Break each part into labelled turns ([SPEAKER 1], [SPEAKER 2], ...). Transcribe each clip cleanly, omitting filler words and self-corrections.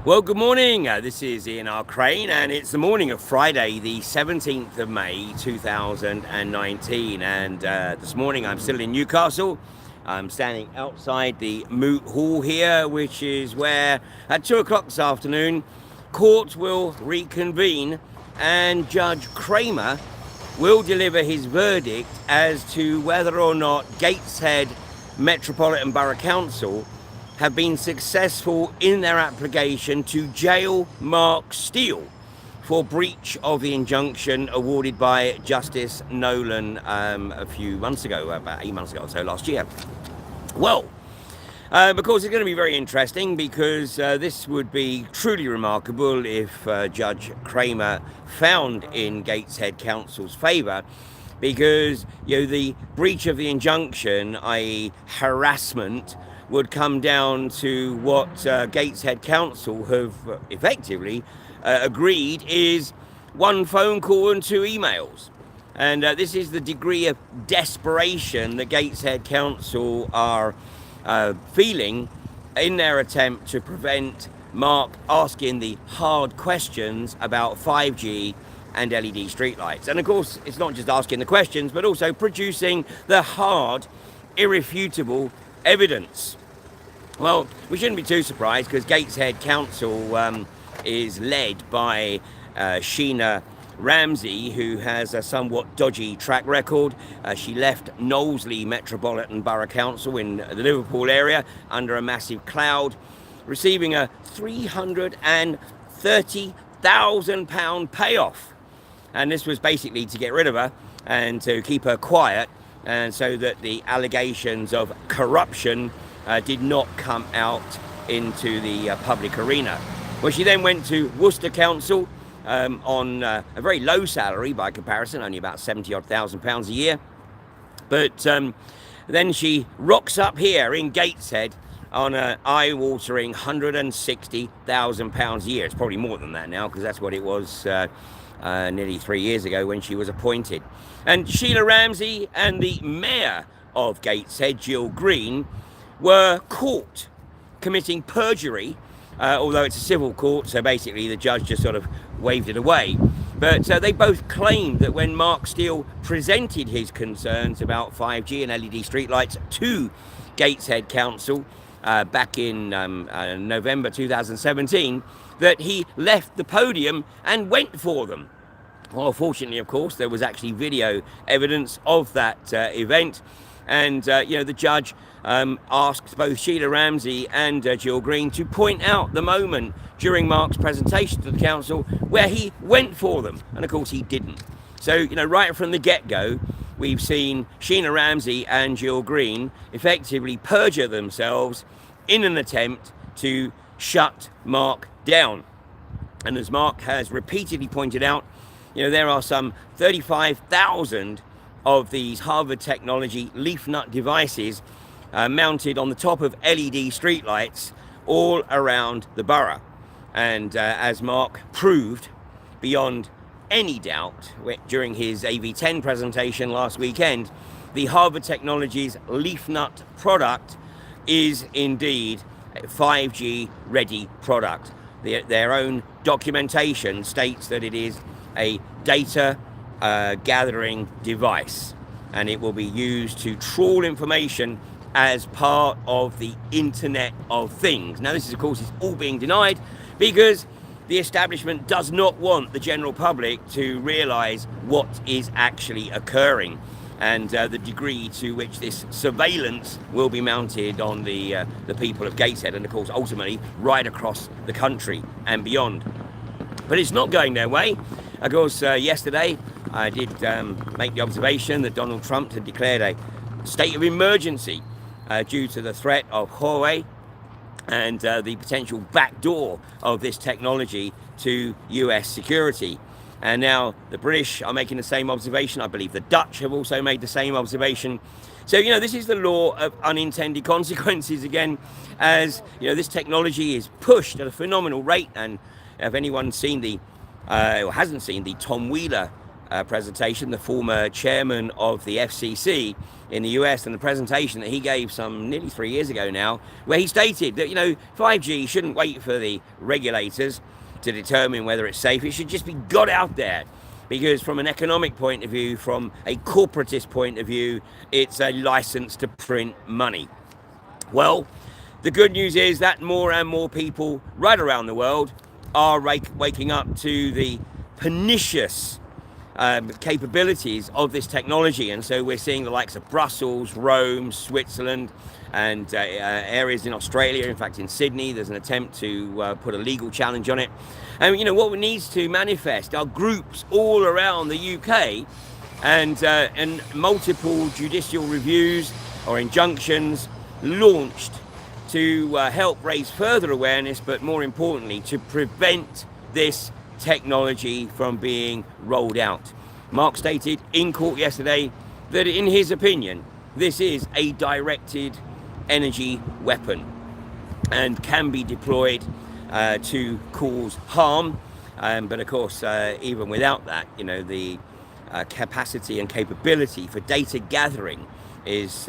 [SPEAKER 1] Well, good morning. This is Ian R. Crane, and it's the morning of Friday, the 17th of May, 2019. And this morning I'm still in Newcastle. I'm standing outside the Moot Hall here, which is where at 2 o'clock this afternoon, court will reconvene and Judge Kramer will deliver his verdict as to whether or not Gateshead Metropolitan Borough Council have been successful in their application to jail Mark Steele for breach of the injunction awarded by Justice Nolan a few months ago, about 8 months ago or so, last year. Well, of course it's going to be very interesting because this would be truly remarkable if Judge Kramer found in Gateshead Council's favour, because the breach of the injunction, i.e. harassment, would come down to what Gateshead Council have effectively agreed is one phone call and 2 emails. And this is the degree of desperation that Gateshead Council are feeling in their attempt to prevent Mark asking the hard questions about 5G and LED streetlights. And of course, it's not just asking the questions, but also producing the hard, irrefutable evidence. Well, we shouldn't be too surprised because Gateshead Council is led by Sheena Ramsey, who has a somewhat dodgy track record. She left Knowsley Metropolitan Borough Council in the Liverpool area under a massive cloud, receiving a £330,000 payoff. And this was basically to get rid of her and to keep her quiet, and so that the allegations of corruption did not come out into the public arena. Well, she then went to Worcester Council on a very low salary by comparison, only about £70,000 a year. But then she rocks up here in Gateshead on an eye-watering £160,000 a year. It's probably more than that now, because that's what it was nearly 3 years ago when she was appointed. And Sheena Ramsey and the mayor of Gateshead, Jill Green, were caught committing perjury, although it's a civil court, so basically the judge just sort of waved it away. But they both claimed that when Mark Steele presented his concerns about 5G and LED streetlights to Gateshead Council back in November 2017, that he left the podium and went for them. Well, fortunately, of course, there was actually video evidence of that event. And, the judge asked both Sheena Ramsey and Jill Green to point out the moment during Mark's presentation to the council where he went for them. And, of course, he didn't. So, right from the get-go, we've seen Sheena Ramsey and Jill Green effectively perjure themselves in an attempt to shut Mark down. And as Mark has repeatedly pointed out, there are some 35,000 of these Harvard technology leaf nut devices mounted on the top of LED streetlights all around the borough. And as Mark proved beyond any doubt during his AV10 presentation last weekend, the Harvard Technologies leaf nut product is indeed a 5G ready product. Their own documentation states that it is a data gathering device, and it will be used to trawl information as part of the Internet of Things. Now, this is, of course, is all being denied because the establishment does not want the general public to realise what is actually occurring, and the degree to which this surveillance will be mounted on the people of Gateshead, and of course ultimately right across the country and beyond. But it's not going their way. Of course, yesterday I did make the observation that Donald Trump had declared a state of emergency due to the threat of Huawei and the potential backdoor of this technology to US security. And now the British are making the same observation. I believe the Dutch have also made the same observation. So, this is the law of unintended consequences again, as, this technology is pushed at a phenomenal rate. And if anyone's seen or hasn't seen the Tom Wheeler presentation, the former chairman of the FCC in the US, and the presentation that he gave some nearly 3 years ago now, where he stated that, 5G shouldn't wait for the regulators to determine whether it's safe. It should just be got out there, because from an economic point of view, from a corporatist point of view, it's a license to print money. Well, the good news is that more and more people right around the world are waking up to the pernicious capabilities of this technology. And so we're seeing the likes of Brussels, Rome, Switzerland, and areas in Australia. In fact, in Sydney, there's an attempt to put a legal challenge on it. And what needs to manifest are groups all around the UK and multiple judicial reviews or injunctions launched to help raise further awareness, but more importantly, to prevent this technology from being rolled out. Mark stated in court yesterday that in his opinion, this is a directed energy weapon and can be deployed to cause harm. But of course, even without that, the capacity and capability for data gathering is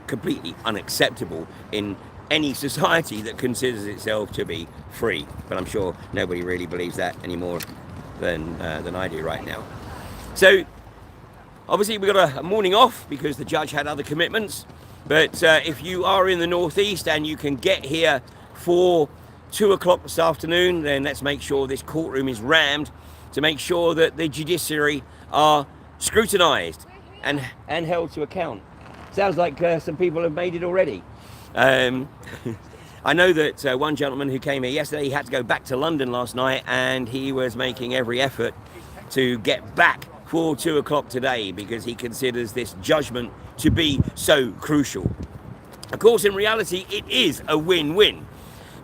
[SPEAKER 1] completely unacceptable in any society that considers itself to be free. But I'm sure nobody really believes that any more than I do right now. So obviously we got a morning off because the judge had other commitments. But if you are in the northeast and you can get here for 2 o'clock this afternoon, then let's make sure this courtroom is rammed to make sure that the judiciary are scrutinised and held to account. Sounds like some people have made it already. I know that one gentleman who came here yesterday, he had to go back to London last night, and he was making every effort to get back for 2 o'clock today because he considers this judgment to be so crucial. Of course, in reality, it is a win-win,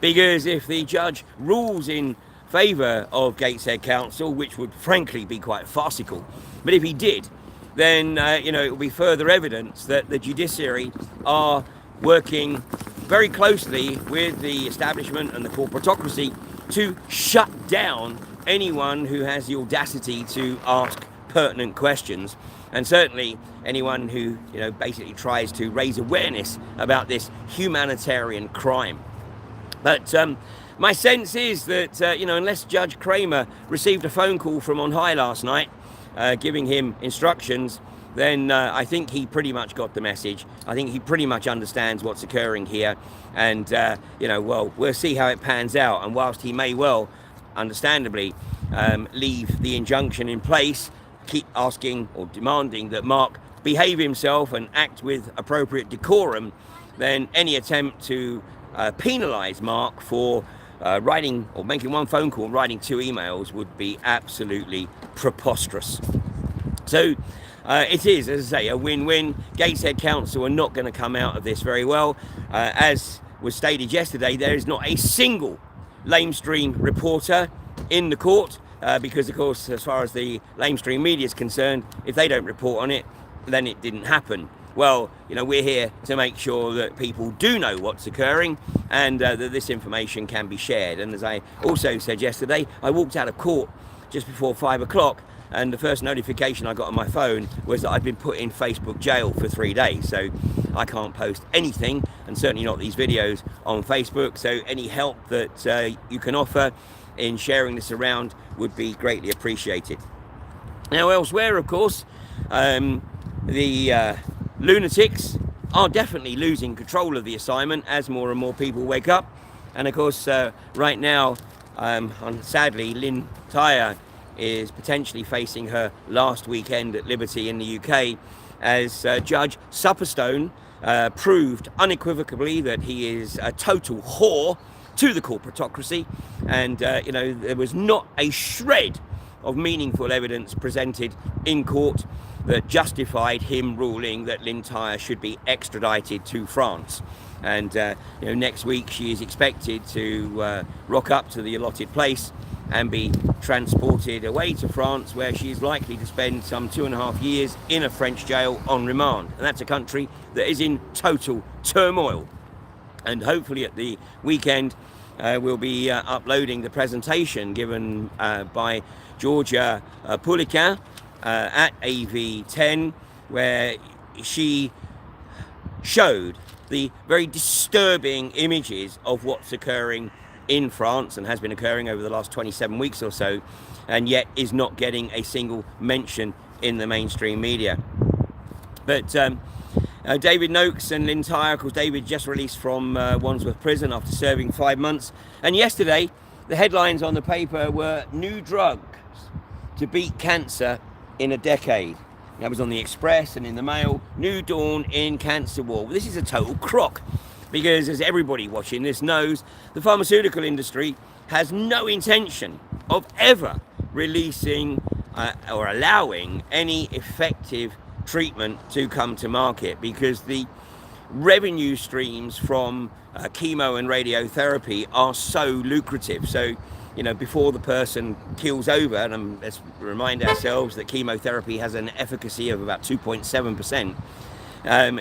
[SPEAKER 1] because if the judge rules in favour of Gateshead Council, which would frankly be quite farcical, but if he did, then it will be further evidence that the judiciary are working very closely with the establishment and the corporatocracy to shut down anyone who has the audacity to ask pertinent questions, and certainly anyone who basically tries to raise awareness about this humanitarian crime. But my sense is that unless Judge Kramer received a phone call from on high last night giving him instructions, then I think he pretty much got the message. I think he pretty much understands what's occurring here, and we'll see how it pans out. And whilst he may well, understandably, leave the injunction in place, keep asking or demanding that Mark behave himself and act with appropriate decorum, then any attempt to penalise Mark for writing or making one phone call and writing 2 emails would be absolutely preposterous. So it is, as I say, a win-win. Gateshead Council are not going to come out of this very well. As was stated yesterday, there is not a single lamestream reporter in the court because, of course, as far as the lamestream media is concerned, if they don't report on it, then it didn't happen. Well, we're here to make sure that people do know what's occurring and that this information can be shared. And as I also said yesterday, I walked out of court just before 5 o'clock, and the first notification I got on my phone was that I'd been put in Facebook jail for 3 days. So I can't post anything, and certainly not these videos, on Facebook. So any help that you can offer in sharing this around would be greatly appreciated. Now, elsewhere, of course, the LUNATICS are definitely losing control of the assignment as more and more people wake up. And of course, right now, sadly, Lynn Tyre is potentially facing her last weekend at liberty in the UK, as Judge Suppression proved unequivocally that he is a total whore to the corporatocracy, and there was not a shred of meaningful evidence presented in court that justified him ruling that Lynn Tyre should be extradited to France. And next week she is expected to rock up to the allotted place and be transported away to France, where she is likely to spend some 2.5 years in a French jail on remand. And that's a country that is in total turmoil. And hopefully at the weekend we'll be uploading the presentation given by Georgia Pouliquin, at AV10, where she showed the very disturbing images of what's occurring in France and has been occurring over the last 27 weeks or so, and yet is not getting a single mention in the mainstream media. But David Noakes and Lynn Tyre, of course, David just released from Wandsworth Prison after serving 5 months. And yesterday, the headlines on the paper were "New drugs to beat cancer in a decade." That was on the Express and in the Mail. "New dawn in cancer war." Well, this is a total crock, because as everybody watching this knows, the pharmaceutical industry has no intention of ever releasing or allowing any effective treatment to come to market, because the revenue streams from chemo and radiotherapy are so lucrative. So, you know, before the person keels over, and let's remind ourselves that chemotherapy has an efficacy of about 2.7%.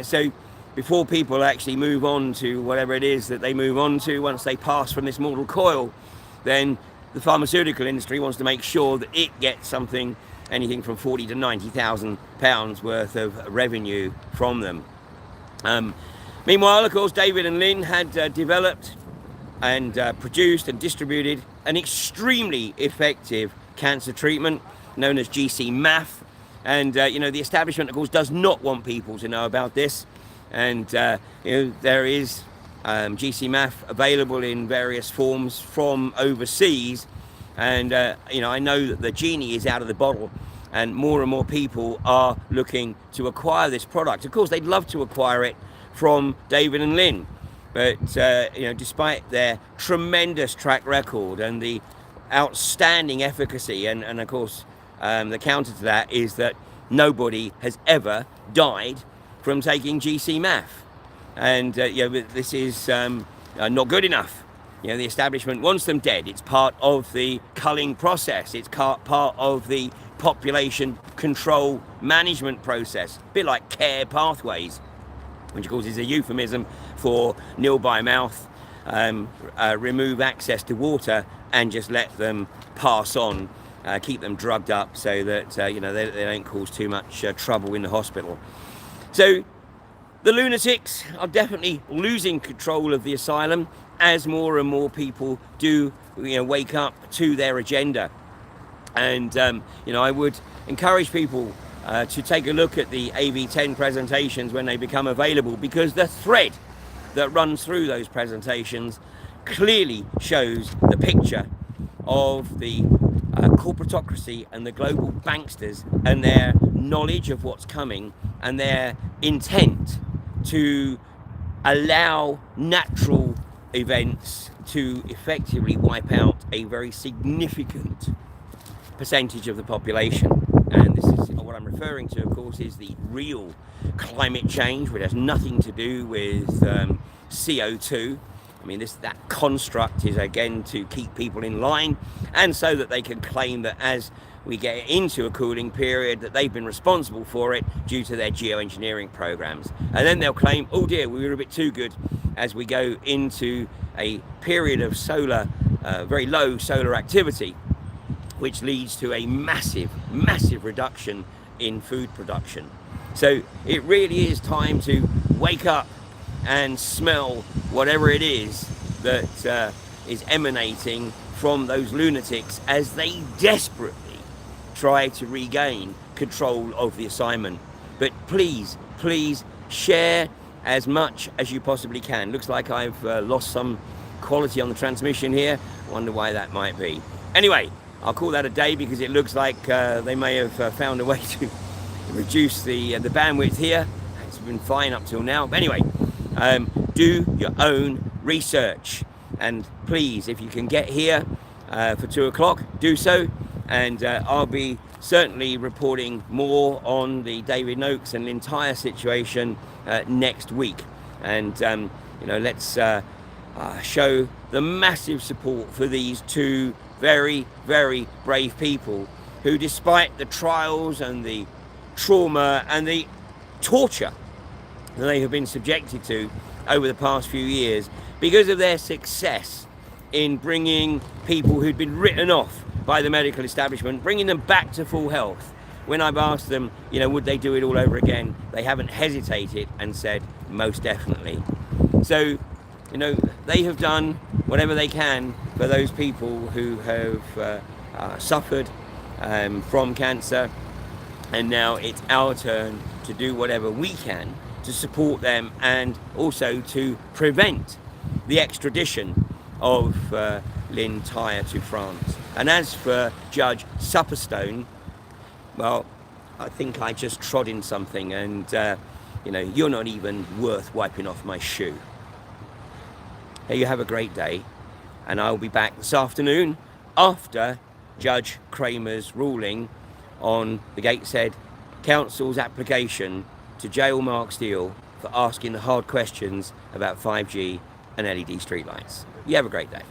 [SPEAKER 1] So before people actually move on to whatever it is that they move on to once they pass from this mortal coil, then the pharmaceutical industry wants to make sure that it gets something, anything from £40,000 to £90,000 worth of revenue from them. Meanwhile, of course, David and Lynn had developed and produced and distributed an extremely effective cancer treatment known as GC-MAF. And, you know, the establishment, of course, does not want people to know about this. And, you know, there is GC-MAF available in various forms from overseas. And, you know, I know that the genie is out of the bottle, and more people are looking to acquire this product. Of course, they'd love to acquire it from David and Lynn. But, you know, despite their tremendous track record and the outstanding efficacy, and of course, the counter to that is that nobody has ever died from taking GC-MAF. And, you know, this is not good enough. You know, the establishment wants them dead. It's part of the culling process. It's part of the population control management process. A bit like care pathways, which of course is a euphemism for nil by mouth, remove access to water and just let them pass on, keep them drugged up so that, you know, they don't cause too much trouble in the hospital. So the lunatics are definitely losing control of the asylum as more and more people do, you know, wake up to their agenda. And, you know, I would encourage people to take a look at the AV10 presentations when they become available, because the thread that runs through those presentations clearly shows the picture of the corporatocracy and the global banksters and their knowledge of what's coming and their intent to allow natural events to effectively wipe out a very significant percentage of the population. And this is what I'm referring to, of course, is the real climate change, which has nothing to do with CO2. I mean, that construct is again to keep people in line, and so that they can claim that as we get into a cooling period that they've been responsible for it due to their geoengineering programs. And then they'll claim, oh dear, we were a bit too good as we go into a period of very low solar activity, which leads to a massive reduction in food production. So it really is time to wake up and smell whatever it is that is emanating from those lunatics as they desperately try to regain control of the assignment. But please share as much as you possibly can. Looks like I've lost some quality on the transmission here. Wonder why that might be. Anyway, I'll call that a day, because it looks like they may have found a way to reduce the bandwidth here. It's been fine up till now. But anyway, do your own research, and please, if you can get here for 2 o'clock, do so. And I'll be certainly reporting more on the David Noakes and Lynn Tyre situation next week. And you know, let's show the massive support for these two very brave people who, despite the trials and the trauma and the torture that they have been subjected to over the past few years, because of their success in bringing people who'd been written off by the medical establishment, bringing them back to full health, when I've asked them, you know, would they do it all over again, they haven't hesitated and said most definitely. So, you know, they have done whatever they can for those people who have suffered from cancer, and now it's our turn to do whatever we can to support them and also to prevent the extradition of Lynn Tyre to France. And as for Judge Suppression, well, I think I just trod in something, and you know, you're not even worth wiping off my shoe. Hey, you have a great day, and I'll be back this afternoon after Judge Kramer's ruling on the Gateshead Council's application to jail Mark Steele for asking the hard questions about 5G and LED streetlights. You have a great day.